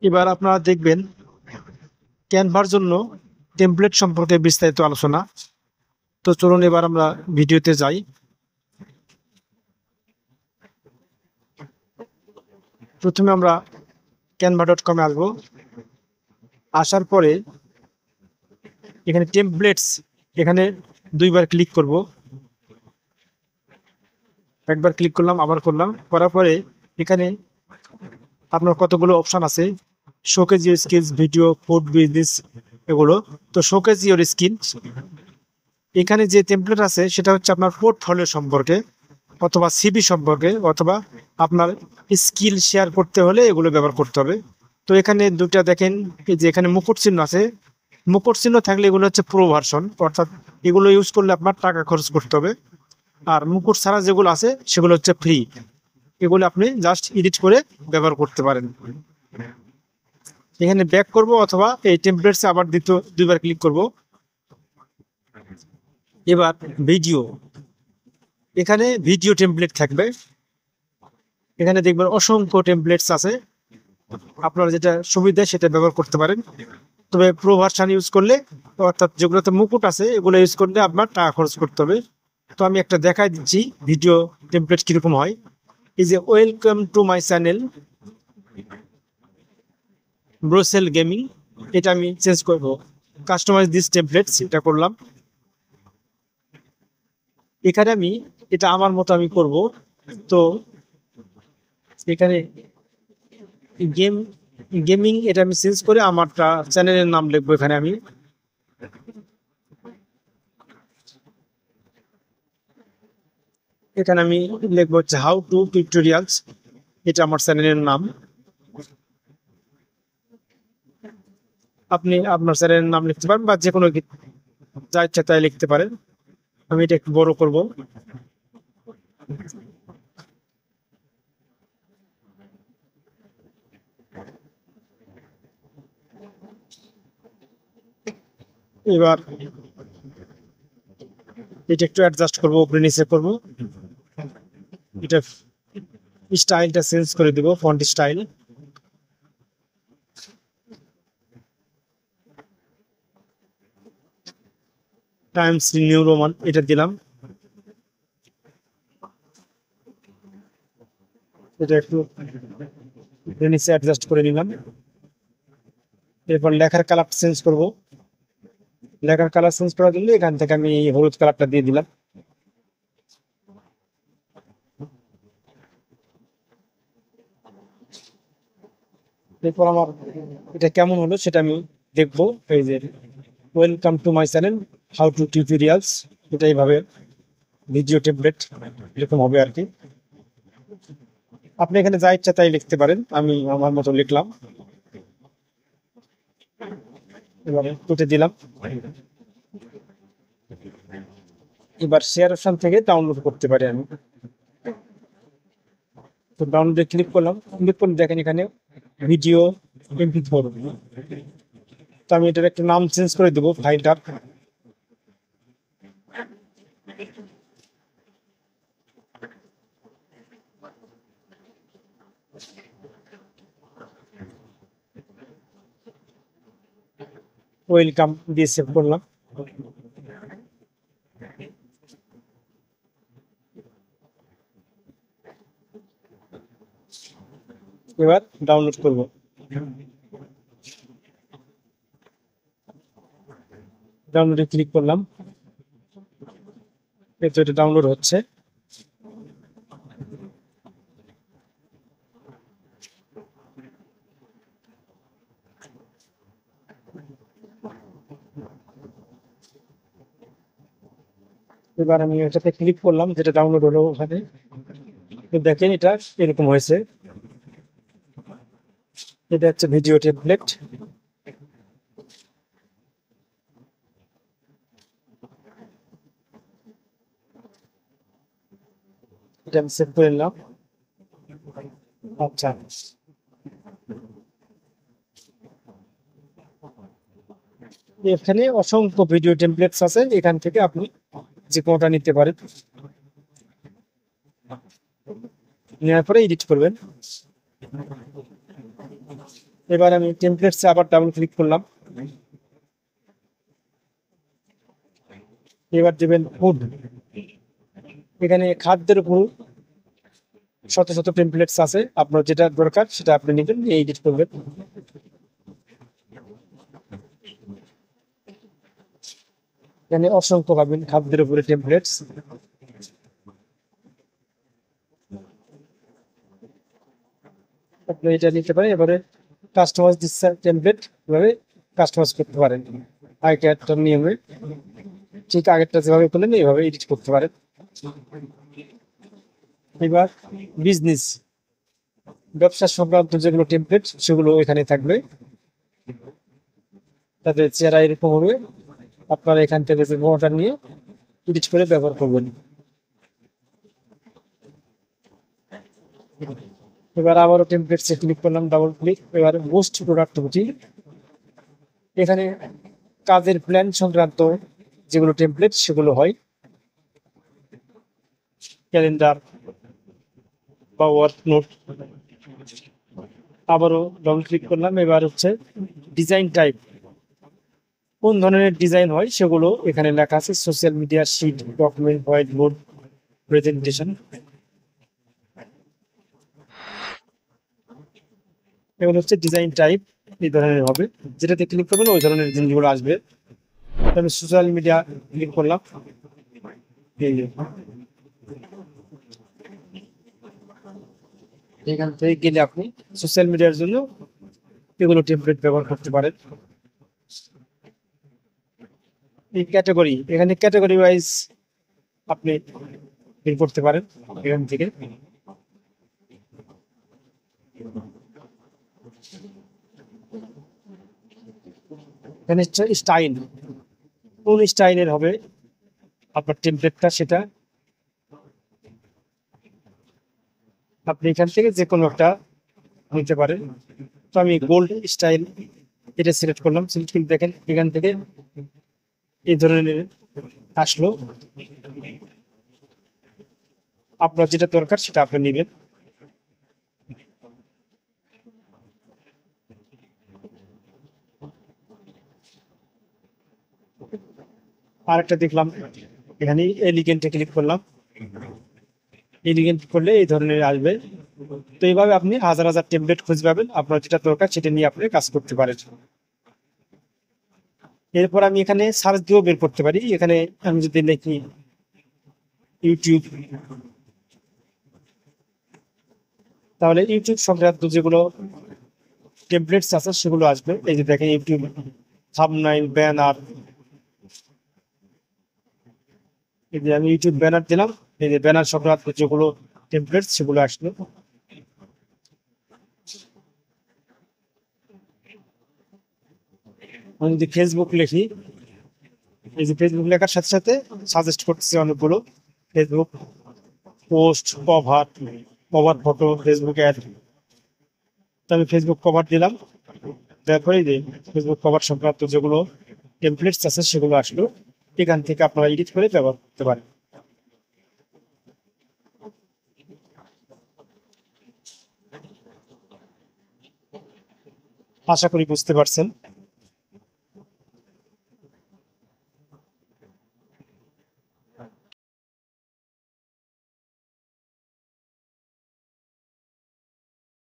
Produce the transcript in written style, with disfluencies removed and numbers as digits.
এবার আপনারা দেখবেন ক্যানভার জন্য টেমপ্লেট সম্পর্কে বিস্তারিত আলোচনা। তো চলুন এবার আমরা ভিডিওতে যাই। প্রথমে আমরা canva.com আসবো। আসার পরে এখানে টেমপ্লেটস, এখানে দুইবার ক্লিক করব। একবার ক্লিক করলাম, আবার করলাম, করার পরে এখানে আপনার কতগুলো অপশন আছে, showcase your skills, video, food, business, এগুলো। তো শোকেজ ইউর স্কিলস, এখানে যে টেমপ্লেট আছে সেটা হচ্ছে আপনার পোর্টফোলিও সম্পর্কে অথবা সিভি সম্পর্কে অথবা আপনার স্কিল শেয়ার করতে হলে এগুলো ব্যবহার করতে হবে। তো এখানে দুটা দেখেন যে এখানে মুকুট চিহ্ন আছে। মুকুট চিহ্ন থাকলে এগুলো হচ্ছে প্রো ভার্সন, অর্থাৎ এগুলো ইউজ করলে আপনার টাকা খরচ করতে হবে। আর মুকুট ছাড়া যেগুলো আছে সেগুলো হচ্ছে ফ্রি, এগুলো আপনি জাস্ট এডিট করে ব্যবহার করতে পারেন। এখানে ব্যাক করব অথবা এই টেমপ্লেটসে আবার দুইবার ক্লিক করব। এবার ভিডিও, এখানে ভিডিও টেমপ্লেট থাকবে। এখানে দেখবেন অসংখ্য টেমপ্লেটস আছে, আপনার যেটা সুবিধা সেটা ব্যবহার করতে পারেন। তবে প্রো ভার্সন ইউজ করলে, অর্থাৎ যেগুলোতে মুকুট আছে এগুলো ইউজ করলে আপনার টাকা খরচ করতে হবে। তো আমি একটা দেখাই দিচ্ছি ভিডিও টেমপ্লেট কিরকম হয়। এই যে ওয়েলকাম টু মাই চ্যানেল ব্রোসেল গেমিং, এটা আমি চেঞ্জ করব, কাস্টমাইজ দিস টেমপ্লেটস, এটা করলাম। এখানে আমি এটা আমার মতো আমি করব। তো এখানে গেমিং এটা আমি চেঞ্জ করে আমারটা চ্যানেলের নাম লিখবো। এখানে আমি লিখবো হচ্ছে হাউ টু টিউটোরিয়ালস, এটা আমার চ্যানেলের নাম। আপনি আপনার চ্যানেলের নাম লিখতে পারেন বা যে কোনো যা ইচ্ছা তাই লিখতে পারেন। আমি এটা একটু বড় করব। এবার এটা একটু অ্যাডজাস্ট করবো, উপরে নিচে করবো। এটা স্টাইলটা চেঞ্জ করে দিব, font style. Times new Roman এটা দিলাম। এটা একটু নিচে অ্যাডজাস্ট করে নিলাম। এরপর লেখার কালার চেঞ্জ করব। লেখার কালার চেঞ্জ করার জন্য এখান থেকে আমি হলুদ কালারটা দিয়ে দিলাম। এরপর আমার এটা কেমন হলো সেটা আমি দেখবো। এই যে welcome to my channel how to tutorials, এটা এইভাবে ভিডিও টেমপ্লেট এরকম হবে আর কি। আপনি এখানে যা ইচ্ছা তাই লিখতে পারেন, আমি আমার মতো লিখলাম। এবারে তুলে দিলাম। এবার শেয়ার অপশন থেকে ডাউনলোড করতে পারি আমি। তো ডাউনলোডে ক্লিক করলাম, ক্লিক করলে দেখেন এখানে ভিডিও MP4। তো আমি এটার একটু নাম চেঞ্জ করে দেবো ফাইলটার। ওয়েলকাম দিয়ে সেভ করলাম। এবার ডাউনলোড করব। ডাউনলোডে ক্লিক করলাম, এটা ডাউনলোড হচ্ছে। এবার আমি এটাতে ক্লিক করলাম, যেটা ডাউনলোড হলো ওখানে। দেখেন এটা এরকম হয়েছে। এটা হচ্ছে ভিডিও টেমপ্লেট। এটা আমি সেভ করে নিলাম। আচ্ছা, এখানে অসংখ্য ভিডিও টেমপ্লেটস আছে, এখান থেকে আপনি যে কোনোটা নিতে পারেন। নেওয়ার পরে এডিট করবেন। এবার আমি টেমপ্লেটসে আবার ডাবল ক্লিক করলাম। এবার দেবেন ফুড। এখানে খাদ্যের উপর শত শত টেমপ্লেটস আছে, আপনার যেটা দরকার সেটা আপনি নেবেন, এডিট করবেন। এখানে অসংখ্য পাবেন খাদ্যের উপরে টেমপ্লেটস। আপনি এটা নিতে পারেন। এবারে কাস্টমাইজ দিস টেমপ্লেট এভাবে কাস্টমাইজ করতে পারেন আগেরটার নিয়মে। ঠিক আগেরটা যেভাবে করলেন এইভাবে এডিট করতে পারেন। এবার বিজনেস, ব্যবসা সংক্রান্ত যেগুলো টেমপ্লেট সেগুলো এখানে থাকবে। তাদের চেহারা এরকম হবে, আপনারা এখান থেকে যে মোটা নিয়ে এডিট করে ব্যবহার করবেন। এবার আবারও টেমপ্লেটসে ক্লিক করলাম, ডাবল ক্লিক। এবার মোস্ট প্রোডাক্টিভিটি, এখানে কাজের প্ল্যান সংক্রান্ত যেগুলো টেমপ্লেট সেগুলো হয়, ক্যালেন্ডার বা ওয়ার্ক নোট। আবারও ডাবল ক্লিক করলাম। এবার হচ্ছে ডিজাইন টাইপ, কোন ধরনের ডিজাইন হয় সেগুলো এখানে লেখা আছে। Social media, sheet, document, whiteboard, presentation, এগুলো হচ্ছে ডিজাইন টাইপ। এই ধরনের হবে, যেটাতে ক্লিক করবেন ওই ধরনের জিনিসগুলো আসবে। আমি সোশ্যাল মিডিয়া ক্লিক করলাম। এখান থেকে গেলে আপনি সোশ্যাল মিডিয়ার জন্য এগুলো টেমপ্লেট ব্যবহার করতে পারেন। এই ক্যাটাগরি, এখানে ক্যাটাগরি ওয়াইজ আপনি বের করতে পারেন এখান থেকে। এখানে স্টাইল, কোন স্টাইলের হবে আপনার টেমপ্লেটটা সেটা আপনি এখান থেকে যে কোনো একটা নিতে পারেন। তো আমি গোল্ড স্টাইল এটা সিলেক্ট করলাম। সিলেক্ট করে দেখেন এখান থেকে এই ধরনের আসলো। আপনার যেটা দরকার সেটা আপনি নেবেন। আরেকটা দেখলাম, এখানে এলিগেন্টে ক্লিক করলাম। এলিগেন্ট করলে এই ধরনের আসবে। তো এইভাবে আপনি হাজার হাজার টেমপ্লেট খুঁজে পাবেন, আপনার যেটা দরকার সেটা নিয়ে আপনি কাজ করতে পারেন। এরপর আমি এখানে সার্চ দিয়েও বের করতে পারি। এখানে আমি যদি লিখি ইউটিউব, তাহলে ইউটিউব সংক্রান্ত যেগুলো টেমপ্লেটস আছে সেগুলো আসবে। এই যে দেখেন ইউটিউব থাম্বনেইল, ব্যানার। এই যে আমি ইউটিউব ব্যানার দিলাম, এই যে ব্যানার সংক্রান্ত যেগুলো টেমপ্লেটস সেগুলো আসলো। আমি যদি ফেসবুক লিখি, এই যে ফেসবুক লেখার সাথে সাথে সাজেস্ট করতেছে অনেকগুলো Facebook post, cover photo, Facebook ad. তো আমি ফেসবুক কভার দিলাম, তারপরে যে ফেসবুক কভার সংক্রান্ত যেগুলো টেমপ্লেটস আছে সেগুলো আসলো। এখান থেকে আপনারা এডিট করে ব্যবহার করতে পারেন। আশা করি বুঝতে পারছেন।